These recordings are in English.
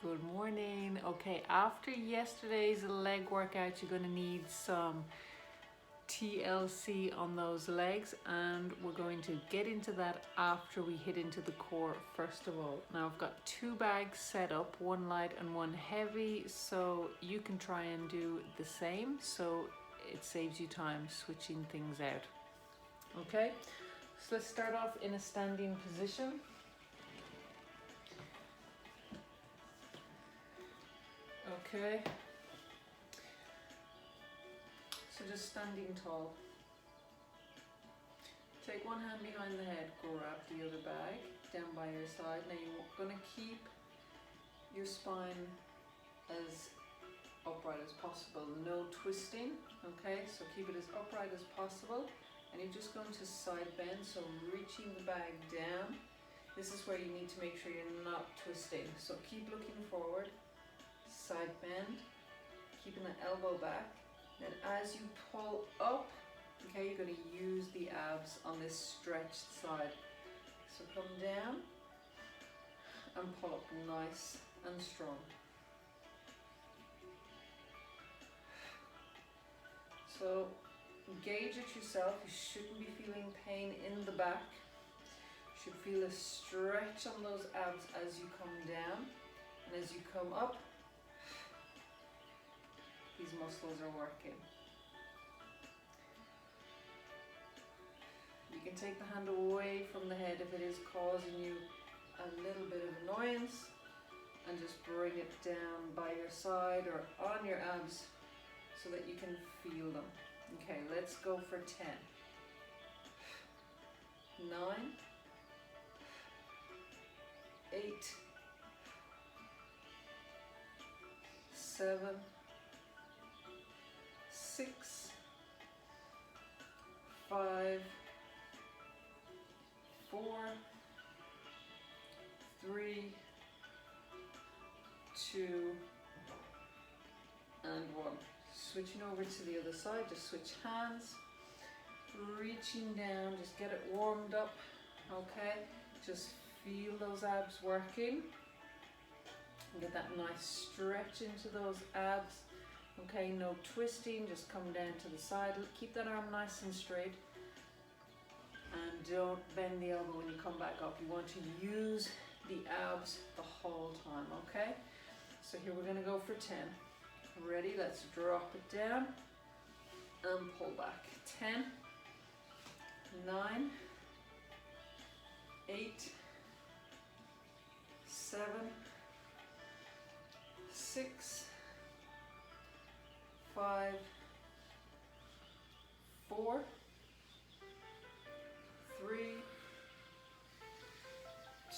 Good morning. Okay, after yesterday's leg workout, you're going to need some TLC on those legs, and we're going to get into that after we hit into the core first of all. Now I've got two bags set up, one light and one heavy, so you can try and do the same so it saves you time switching things out. Okay, so let's start off in a standing position. Okay, so just standing tall. Take one hand behind the head, grab the other bag down by your side. Now you're going to keep your spine as upright as possible, no twisting, okay? So keep it as upright as possible, and you're just going to side bend, so reaching the bag down. This is where you need to make sure you're not twisting. So keep looking forward, side bend, keeping the elbow back. Then as you pull up, okay, you're going to use the abs on this stretched side. So come down and pull up nice and strong. So gauge it yourself. You shouldn't be feeling pain in the back. You should feel a stretch on those abs as you come down, and as you come up, these muscles are working. You can take the hand away from the head if it is causing you a little bit of annoyance, and just bring it down by your side or on your abs so that you can feel them. Okay, let's go for 10, 9, 8, 7, 6, 5, 4, 3, 2, and 1. Switching over to the other side, just switch hands, reaching down, just get it warmed up, okay? Just feel those abs working. Get that nice stretch into those abs, okay? No twisting, just come down to the side. Keep that arm nice and straight, and don't bend the elbow when you come back up. You want to use the abs the whole time, okay? So here we're gonna go for 10. Ready? Let's drop it down and pull back. 10, 9, 8, 7, 6, 5, 4, 3,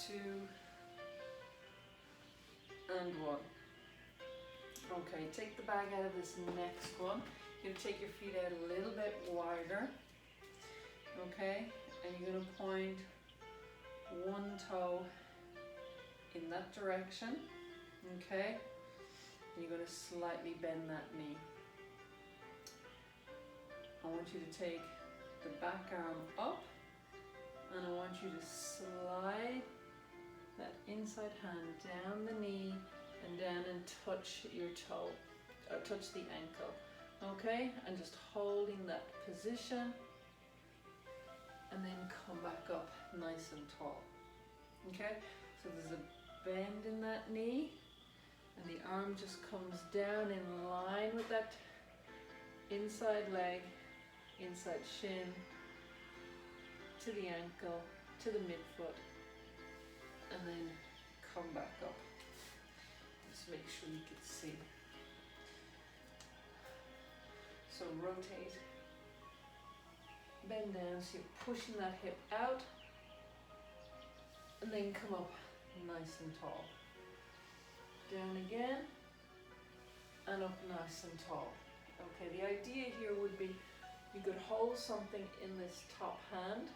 2, and 1. Okay, take the bag out of this next one. You're going to take your feet out a little bit wider, okay? And you're going to point one toe in that direction, okay? And you're going to slightly bend that knee. I want you to take the back arm up, and I want you to slide that inside hand down the knee and down and touch your toe, or touch the ankle, okay? And just holding that position, and then come back up nice and tall, okay? So there's a bend in that knee, and the arm just comes down in line with that inside leg, inside shin, to the ankle, to the midfoot, and then come back up. Just make sure you can see. So rotate, bend down, so you're pushing that hip out, and then come up nice and tall. Down again, and up nice and tall. Okay, the idea here would be you could hold something in this top hand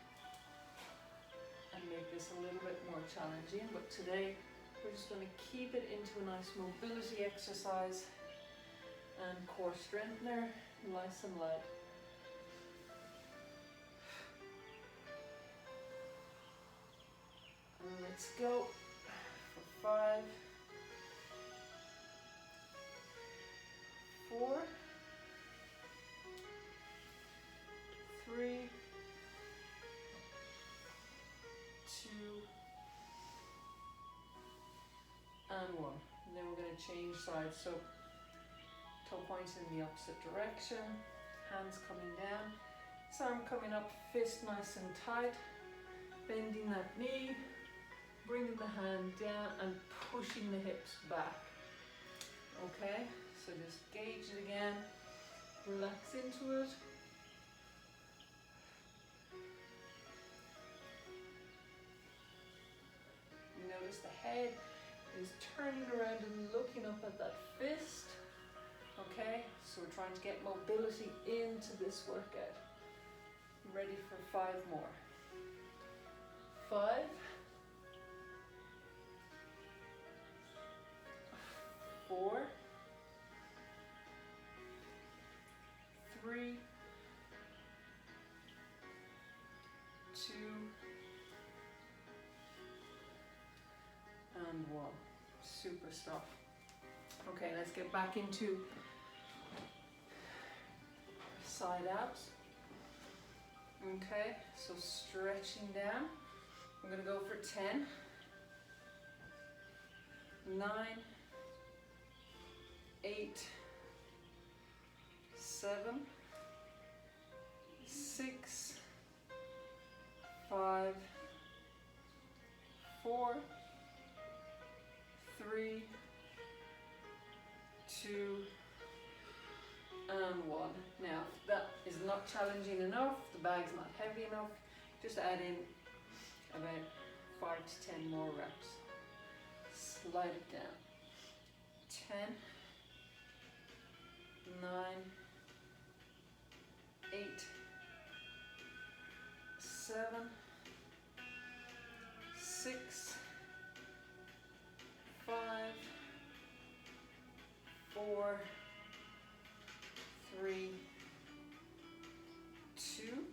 and make this a little bit more challenging, but today we're just going to keep it into a nice mobility exercise and core strengthener, nice and light. And let's go for 5, 4, 3, 2, and 1. And then we're going to change sides. So toe points in the opposite direction, hands coming down, this arm coming up, fist nice and tight, bending that knee, bringing the hand down and pushing the hips back. Okay, so just gauge it again, relax into it. Notice the head is turning around and looking up at that fist. Okay, so we're trying to get mobility into this workout. Ready for 5 more. 5, 4, 3, 2, and 1. Super stuff. Okay, let's get back into side abs. Okay, so stretching down. I'm going to go for 10, 9, 8, 7, 6, 5, 4, 3, 2, and 1. Now, if that is not challenging enough, the bag's not heavy enough, just add in about 5 to 10 more reps. Slide it down. 10, 9, 8, 7, 6, 5, 4, 3, 2,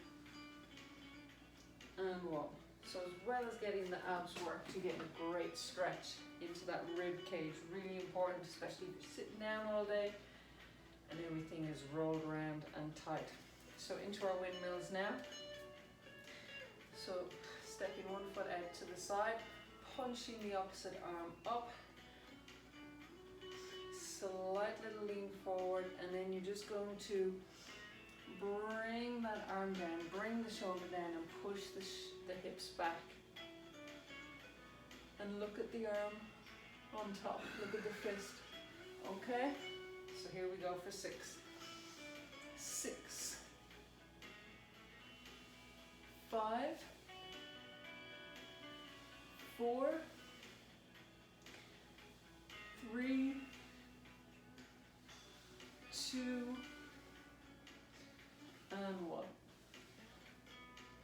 and 1. So as well as getting the abs worked, you get a great stretch into that rib cage. Really important, especially if you're sitting down all day and everything is rolled around and tight. So into our windmills now. So stepping one foot out to the side, punching the opposite arm up, slight little lean forward, and then you're just going to bring that arm down, bring the shoulder down and push the hips back. And look at the arm on top, look at the fist. Okay, so here we go for 6. 6, 5, 4, 3, 2, and 1.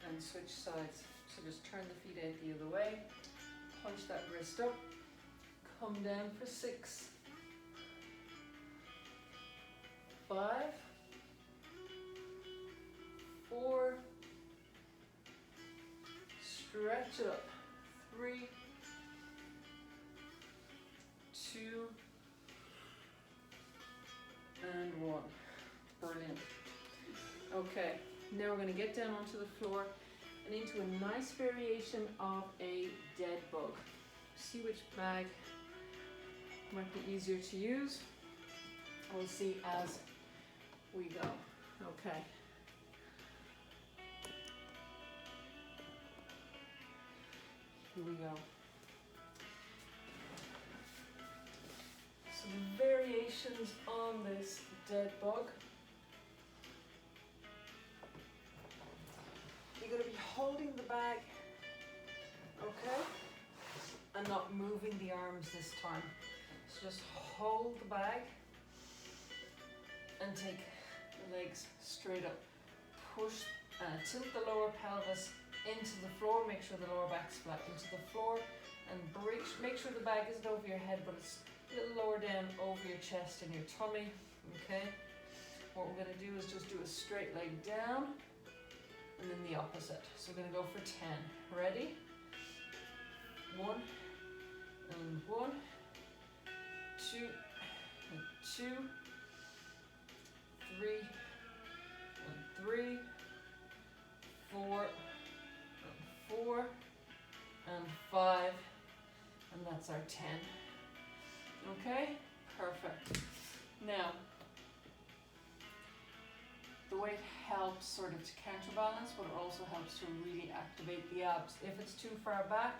And switch sides. So just turn the feet out the other way, punch that wrist up, come down for 6, 5, 4, stretch it up, 3, 2, and 1. Brilliant. Okay, now we're going to get down onto the floor and into a nice variation of a dead bug. See which bag might be easier to use. We'll see as we go. Okay. Here we go. Some variations on this dead bug. You're going to be holding the bag, okay, and not moving the arms this time. So just hold the bag and take the legs straight up. Push, tilt the lower pelvis into the floor. Make sure the lower back's flat into the floor, and make sure the bag isn't over your head, but it's a little lower down over your chest and your tummy. Okay. What we're going to do is just do a straight leg down, and then the opposite. So we're going to go for 10. Ready? 1 and 1, 2 and 2 3, and 3, 4, and 4, and 5, and that's our 10. Okay, perfect. Now, the weight helps sort of to counterbalance, but it also helps to really activate the abs. If it's too far back,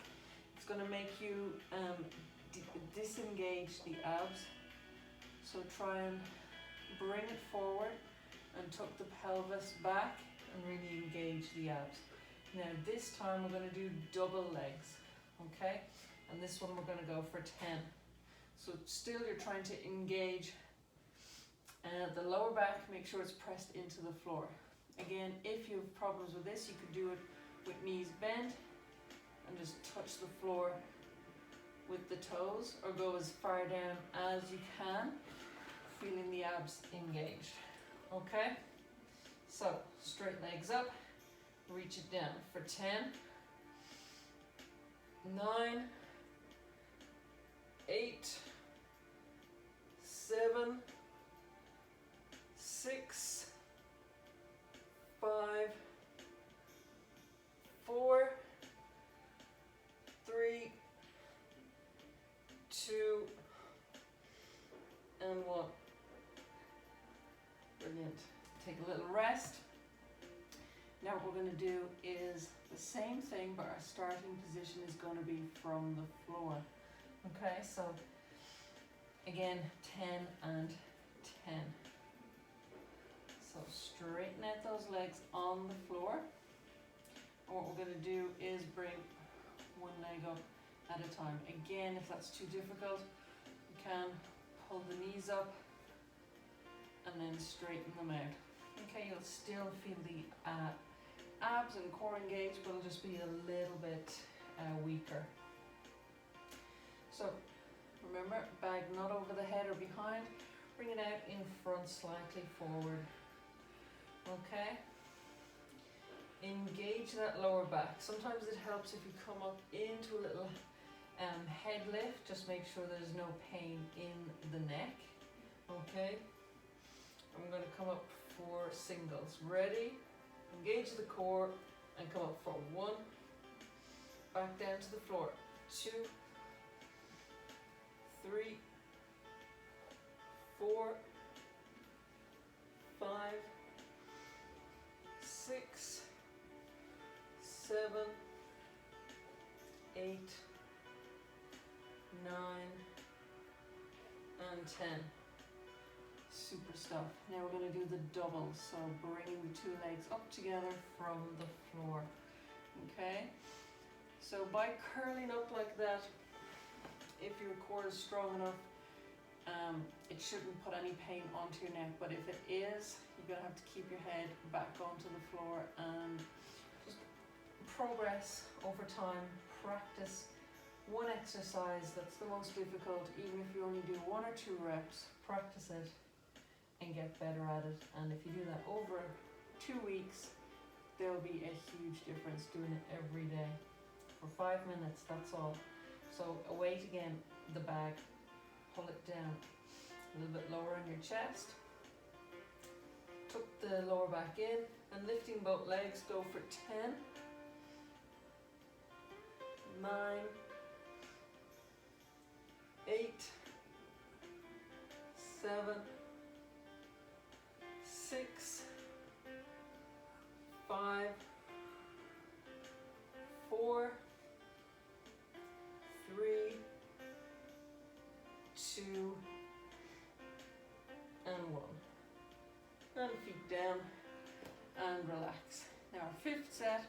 it's going to make you disengage the abs. So try and bring it forward and tuck the pelvis back and really engage the abs. Now this time we're going to do double legs, okay? And this one we're going to go for 10. So still you're trying to engage the lower back, make sure it's pressed into the floor. Again, if you have problems with this, you could do it with knees bent and just touch the floor with the toes, or go as far down as you can, feeling the abs engaged. Okay? So, straight legs up, reach it down for 10, 9, 8, 7, 6, 5, 4, 3, 2, and 1. Brilliant. Take a little rest. Now what we're going to do is the same thing, but our starting position is going to be from the floor. Okay, so again, 10 and 10. So straighten out those legs on the floor. And what we're going to do is bring one leg up at a time. Again, if that's too difficult, you can pull the knees up and then straighten them out. Okay, you'll still feel the abs and core engaged, but it'll just be a little bit weaker. So remember, bag not over the head or behind, bring it out in front, slightly forward. Okay, engage that lower back. Sometimes it helps if you come up into a little head lift. Just make sure there's no pain in the neck. Okay, I'm going to come up for singles. Ready? Engage the core and come up for 1, back down to the floor, 2, 3, 4, 5, 6, 7, 8, 9, and 10. Super stuff. Now we're going to do the doubles, so bringing the two legs up together from the floor. Okay, so by curling up like that, if your core is strong enough, it shouldn't put any pain onto your neck, but if it is, you're going to have to keep your head back onto the floor and just progress over time. Practice one exercise that's the most difficult. Even if you only do 1 or 2 reps, practice it and get better at it. And if you do that over 2 weeks, there'll be a huge difference doing it every day for 5 minutes. That's all. So weight again, the bag, pull it down a little bit lower on your chest, tuck the lower back in, and lifting both legs, go for 10, 9, 8, 7, 6, 5, 4, 3, 2, and 1. And feet down and relax. Now our 5th set,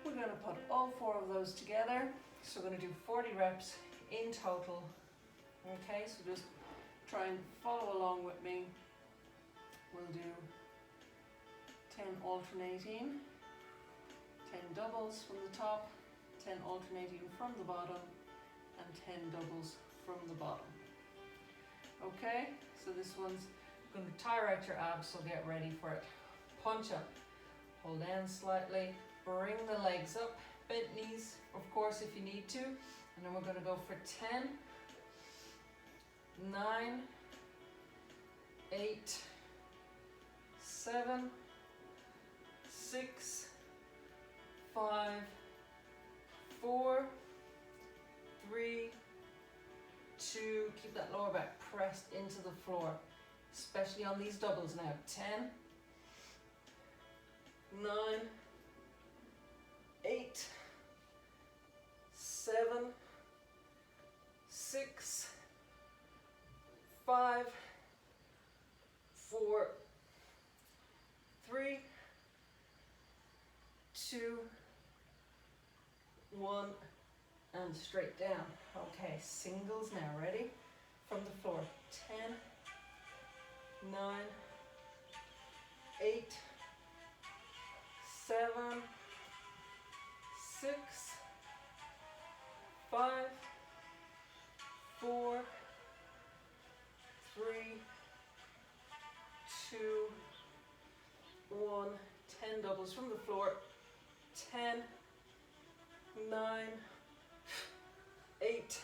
we're going to put all 4 of those together. So we're going to do 40 reps in total. Okay, so just try and follow along with me. We'll do 10 alternating, 10 doubles from the top, 10 alternating from the bottom, and 10 doubles from the bottom. Okay, so this one's going to tire out your abs, so get ready for it. Punch up, hold down slightly, bring the legs up, bent knees, of course, if you need to, and then we're going to go for 10, 9, 8, 7, 6, 5, 4, 3, 2, keep that lower back pressed into the floor, especially on these doubles now. 10, 9, 8, 7, 6, 5, 4, 3, 2, 1, and straight down. Okay, singles now, ready? From the floor. 10, 9, 8, 7, 6, 5, 4, 3, 2, 1. 10 doubles from the floor. 10, 9, 8,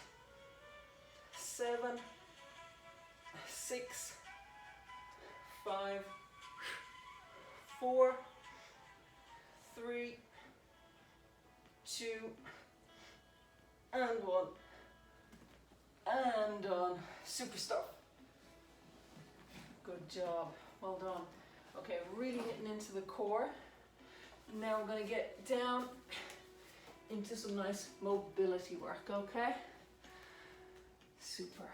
7, 6, 5, 4, 3, 2, and 1. And done. Super stuff. Good job. Well done. Okay, really hitting into the core. Now we're going to get down into some nice mobility work, okay? Super.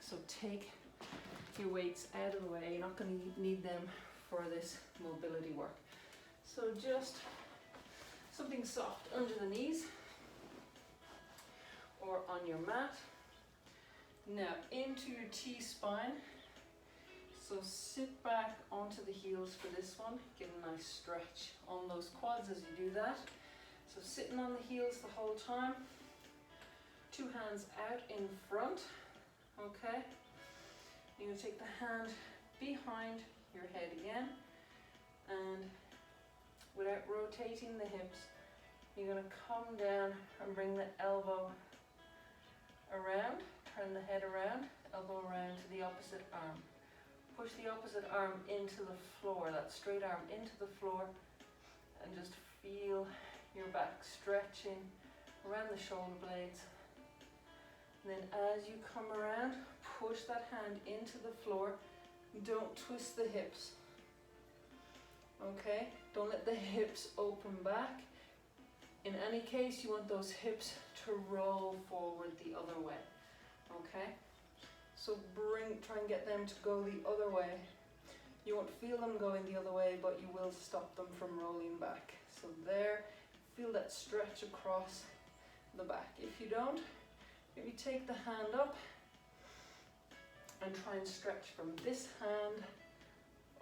So take your weights out of the way. You're not going to need them for this mobility work. So just something soft under the knees or on your mat. Now into your T-spine. So sit back onto the heels for this one. Get a nice stretch on those quads as you do that. So sitting on the heels the whole time. 2 hands out in front. Okay. You're going to take the hand behind your head again. And without rotating the hips, you're going to come down and bring the elbow around. Turn the head around. Elbow around to the opposite arm. Push the opposite arm into the floor, that straight arm into the floor, and just feel your back stretching around the shoulder blades. And then as you come around, push that hand into the floor. Don't twist the hips. Okay? Don't let the hips open back. In any case, you want those hips to roll forward the other way. Okay? So try and get them to go the other way. You won't feel them going the other way, but you will stop them from rolling back. So there, feel that stretch across the back. If you don't, maybe take the hand up and try and stretch from this hand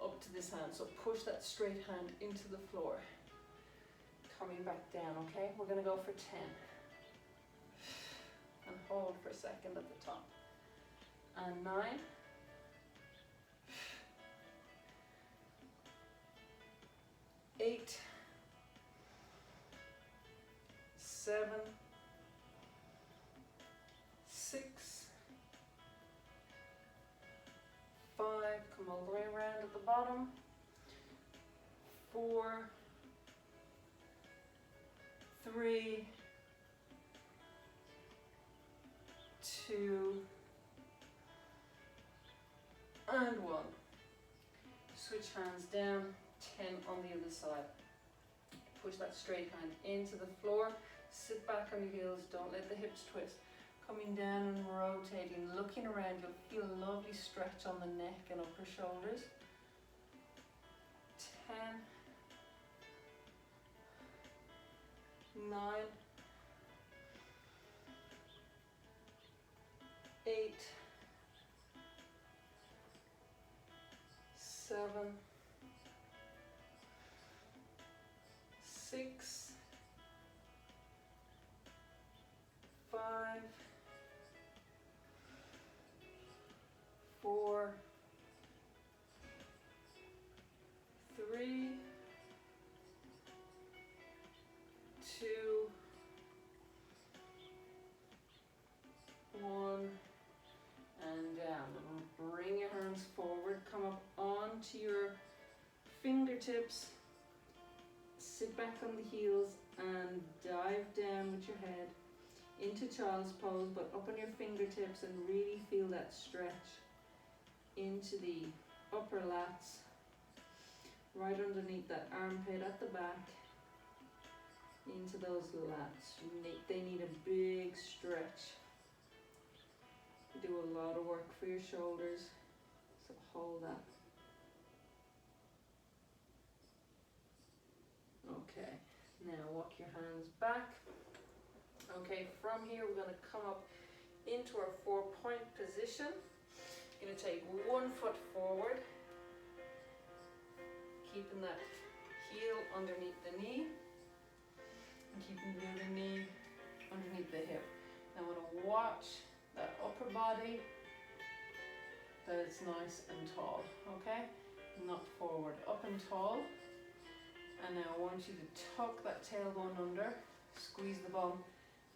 up to this hand. So push that straight hand into the floor. Coming back down, okay? We're gonna go for 10. And hold for a second at the top. And 9, 8, 7, 6, 5, come all the way around at the bottom, 4, 3, 2, and 1. Switch hands down, 10 on the other side. Push that straight hand into the floor, sit back on your heels, don't let the hips twist. Coming down and rotating, looking around, you'll feel a lovely stretch on the neck and upper shoulders. 10, 9, 8, 7, 6, 5, 4, 3, 2, 1, and down. Bring your hands forward, come up onto your fingertips, sit back on the heels and dive down with your head into child's pose, but up on your fingertips, and really feel that stretch into the upper lats, right underneath that armpit at the back, into those lats. They need a big stretch. You do a lot of work for your shoulders, so hold that. Okay, now walk your hands back. Okay, from here we're going to come up into our 4-point position. You're going to take one foot forward, keeping that heel underneath the knee, and keeping the other knee underneath the hip. Now I want to watch that upper body, that it's nice and tall, okay? Not forward, up and tall. And now I want you to tuck that tailbone under, squeeze the bum,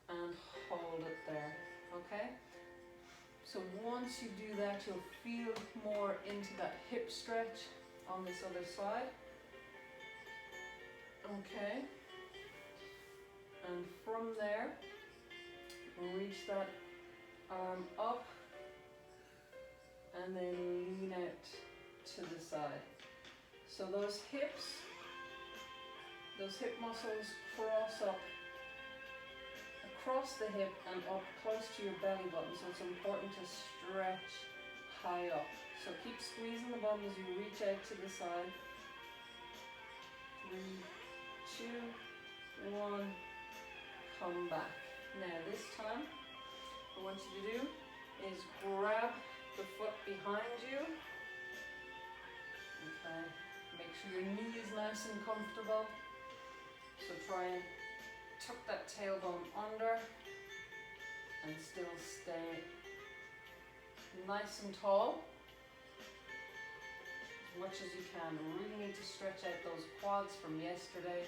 and hold it there, okay? So once you do that, you'll feel more into that hip stretch on this other side. Okay. And from there, we'll reach that arm up and then lean out to the side. So those hip muscles cross up across the hip and up close to your belly button, so it's important to stretch high up. So keep squeezing the bum as you reach out to the side. 3, 2, 1, come back. Now this time, what I want you to do is grab the foot behind you. Okay, make sure your knee is nice and comfortable. So try and tuck that tailbone under and still stay nice and tall as much as you can. You really need to stretch out those quads from yesterday.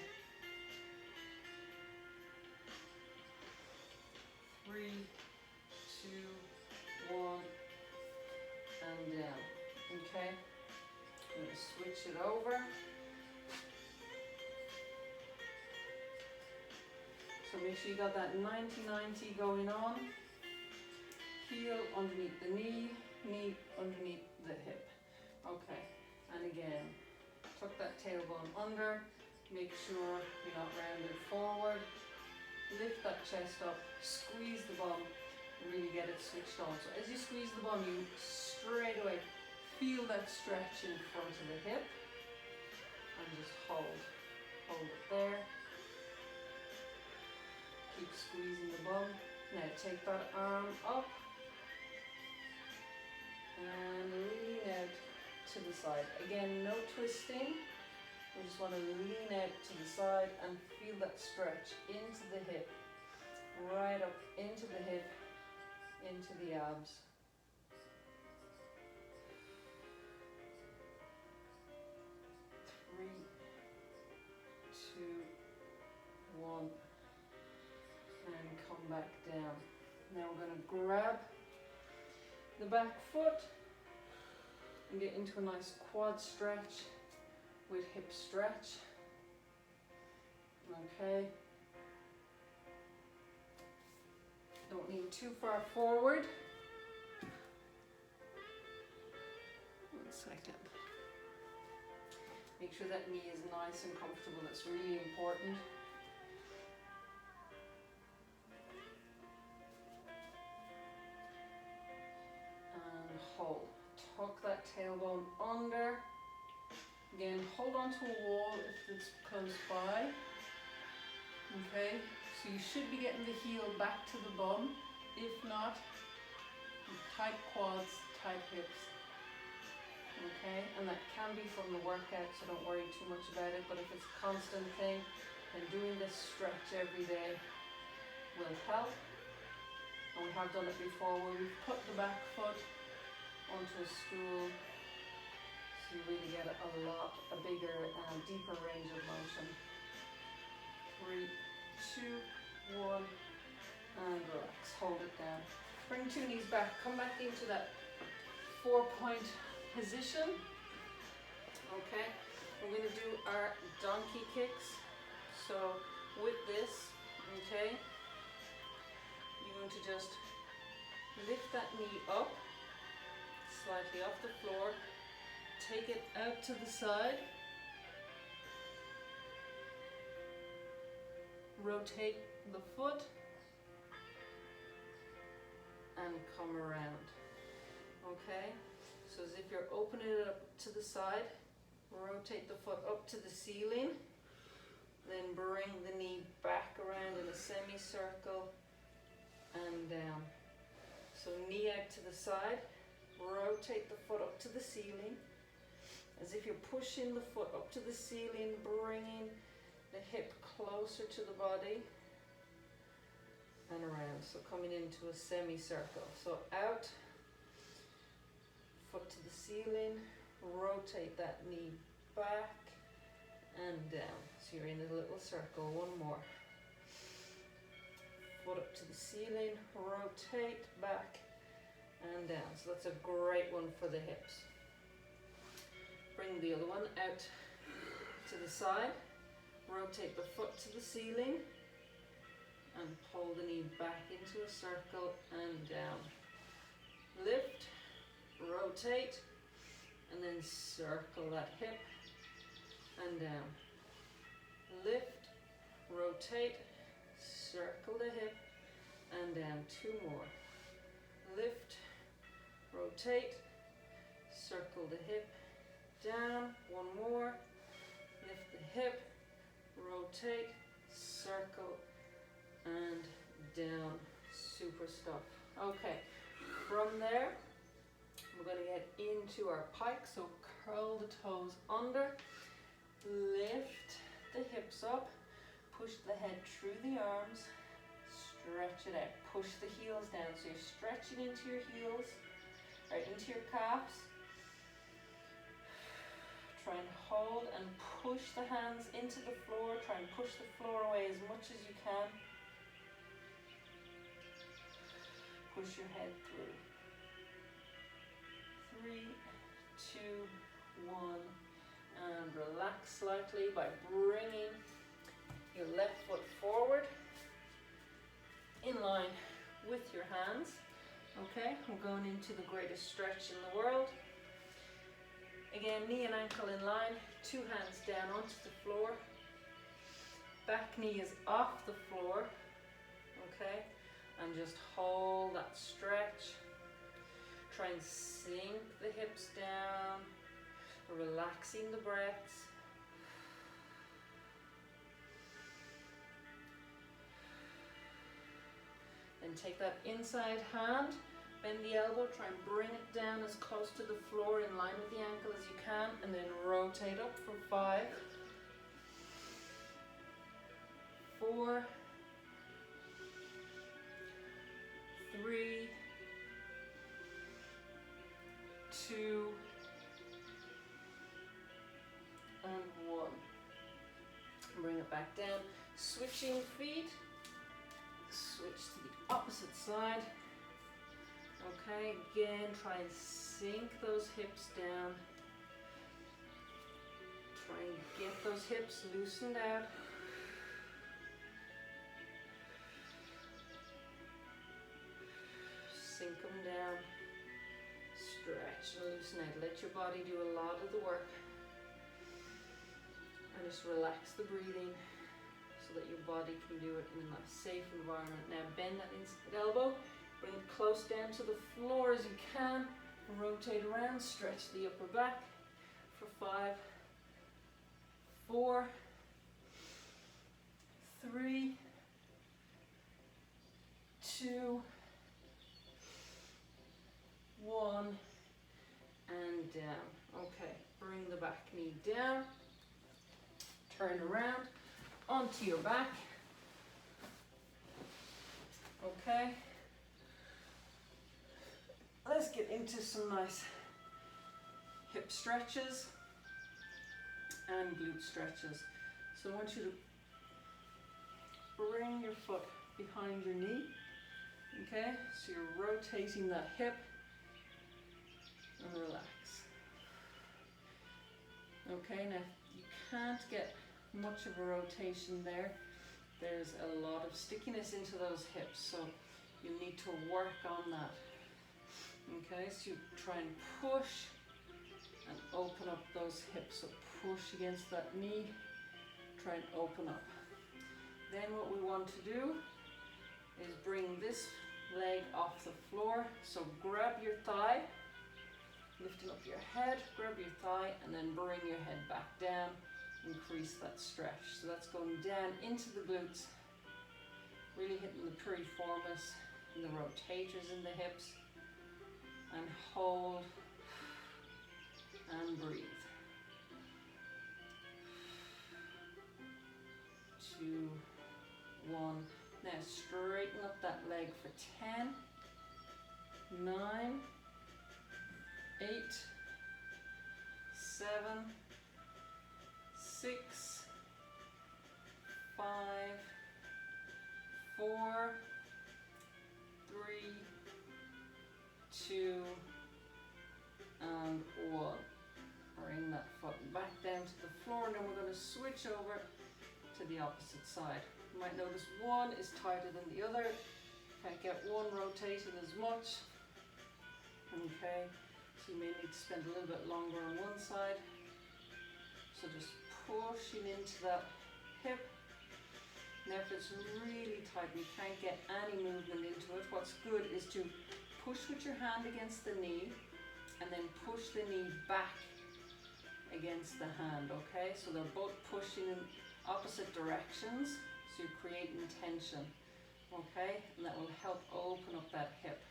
3, 2, 1, and down. Okay, I'm going to switch it over. So make sure you got that 90-90 going on. Heel underneath the knee, knee underneath the hip. Okay, and again, tuck that tailbone under. Make sure you're not rounded forward. Lift that chest up, squeeze the bum, really get it switched on. So as you squeeze the bum, you straight away feel that stretch in front of the hip, and just hold it there. Keep squeezing the bum. Now take that arm up and lean out to the side. Again, no twisting. We just want to lean out to the side and feel that stretch into the hip, right up into the hip, into the abs. Three, 2, 1, and come back down. Now we're going to grab the back foot and get into a nice quad stretch with hip stretch. Okay. Don't lean too far forward. 1 second. Make sure that knee is nice and comfortable. That's really important. And hold. Tuck that tailbone under. Again, hold on to a wall if it's close by. Okay, so you should be getting the heel back to the bum. If not, tight quads, tight hips. Okay, and that can be from the workout, so don't worry too much about it. But if it's a constant thing, then doing this stretch every day will help. And we have done it before where we've put the back foot onto a stool. You really get a bigger and deeper range of motion. 3, 2, 1, and relax. Hold it down. Bring 2 knees back. Come back into that 4-point position. Okay. we're going to do our donkey kicks. So with this, okay, you're going to just lift that knee up slightly off the floor, take it out to the side, rotate the foot, and come around. Okay, so as if you're opening it up to the side, rotate the foot up to the ceiling, then bring the knee back around in a semicircle and down. So knee out to the side, rotate the foot up to the ceiling, as if you're pushing the foot up to the ceiling, bringing the hip closer to the body and around. So coming into a semicircle. So out, foot to the ceiling, rotate that knee back and down. So you're in a little circle. One more. Foot up to the ceiling, rotate back and down. So that's a great one for the hips. Bring the other one out to the side, rotate the foot to the ceiling and pull the knee back into a circle and down. Lift, rotate, and then circle that hip and down. Lift, rotate, circle the hip and down. Two more. Lift, rotate, circle the hip, down. One more. Lift the hip, rotate, circle and down. Super stuff. Okay, from there we're going to get into our pike. So curl the toes under, lift the hips up, push the head through the arms, stretch it out, push the heels down. So you're stretching into your heels, or into your calves. Try and hold and push the hands into the floor. Try and push the floor away as much as you can. Push your head through. 3, 2, 1, and relax slightly by bringing your left foot forward in line with your hands. Okay, we're going into the greatest stretch in the world. Again, knee and ankle in line, two hands down onto the floor. Back knee is off the floor, okay? And just hold that stretch. Try and sink the hips down, relaxing the breaths. Then take that inside hand, bend the elbow, try and bring it down as close to the floor in line with the ankle as you can, and then rotate up for 5, 4, 3, 2, and 1. Bring it back down. Switching feet. Switch to the opposite side. Okay, again, try and sink those hips down. Try and get those hips loosened out. Sink them down. Stretch and loosen out. Let your body do a lot of the work. And just relax the breathing so that your body can do it in a safe environment. Now bend that inside elbow. Bring it close down to the floor as you can. Rotate around, stretch the upper back for 5, 4, 3, 2, 1, and down. Okay, bring the back knee down. Turn around onto your back. Okay. Let's get into some nice hip stretches and glute stretches. So I want you to bring your foot behind your knee. Okay, so you're rotating that hip and relax. Okay, now can't get much of a rotation there, there's a lot of stickiness into those hips, so you need to work on that. Okay, so you try and push and open up those hips. So push against that knee, try and open up. Then what we want to do is bring this leg off the floor. So grab your thigh, lifting up your head, grab your thigh, and then bring your head back down. Increase that stretch. So that's going down into the glutes, really hitting the piriformis and the rotators in the hips. And hold and breathe. 2, 1. Now straighten up that leg for 10, 9, 8, 7, 6, 5, 4, 3, 2, and 1. Bring that foot back down to the floor, and then we're going to switch over to the opposite side. You might notice one is tighter than the other. Can't get one rotated as much. Okay, so you may need to spend a little bit longer on one side. So just pushing into that hip. Now if it's really tight and you can't get any movement into it, what's good is to push with your hand against the knee and then push the knee back against the hand, okay? So they're both pushing in opposite directions, so you're creating tension, okay? And that will help open up that hip.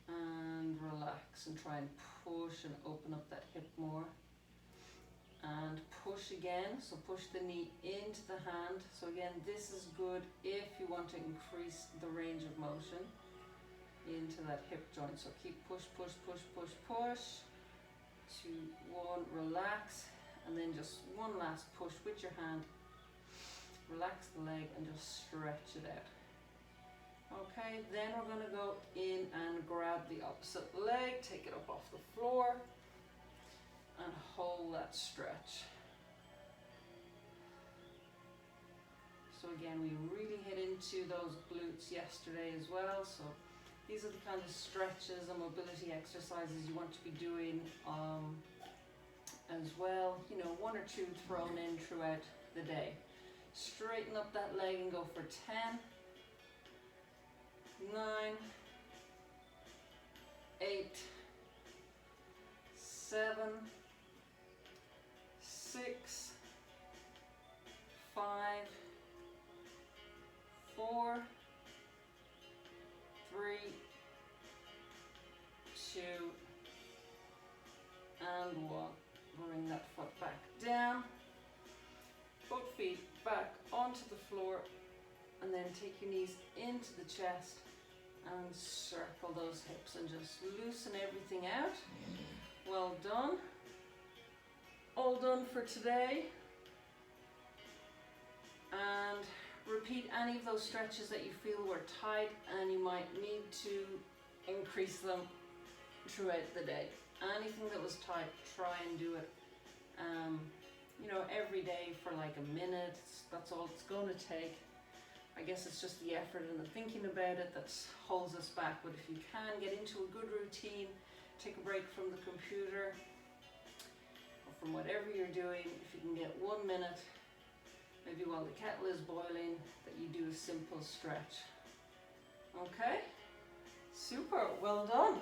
And relax and try and push and open up that hip more. And push again, so push the knee into the hand. So again, this is good if you want to increase the range of motion into that hip joint. So keep push, push, push, push, push. 2, 1, relax, and then just one last push with your hand. Relax the leg and just stretch it out. Okay, then we're going to go in and grab the opposite leg, take it up off the floor, and hold that stretch. So again, we really hit into those glutes yesterday as well. So these are the kind of stretches and mobility exercises you want to be doing as well. You know, 1 or 2 thrown in throughout the day. Straighten up that leg and go for 10, 9, 8, 7, 6, 5, 4, 3, 2, and 1. Bring that foot back down. Both feet back onto the floor, and then take your knees into the chest and circle those hips and just loosen everything out. Well done. All done for today. And repeat any of those stretches that you feel were tight and you might need to increase them throughout the day. Anything that was tight, try and do it you know, every day for like a minute. That's all it's going to take. I guess it's just the effort and the thinking about it that holds us back. But if you can get into a good routine, take a break from the computer or from whatever you're doing, if you can get 1 minute, maybe while the kettle is boiling, that you do a simple stretch. Okay? Super, well done.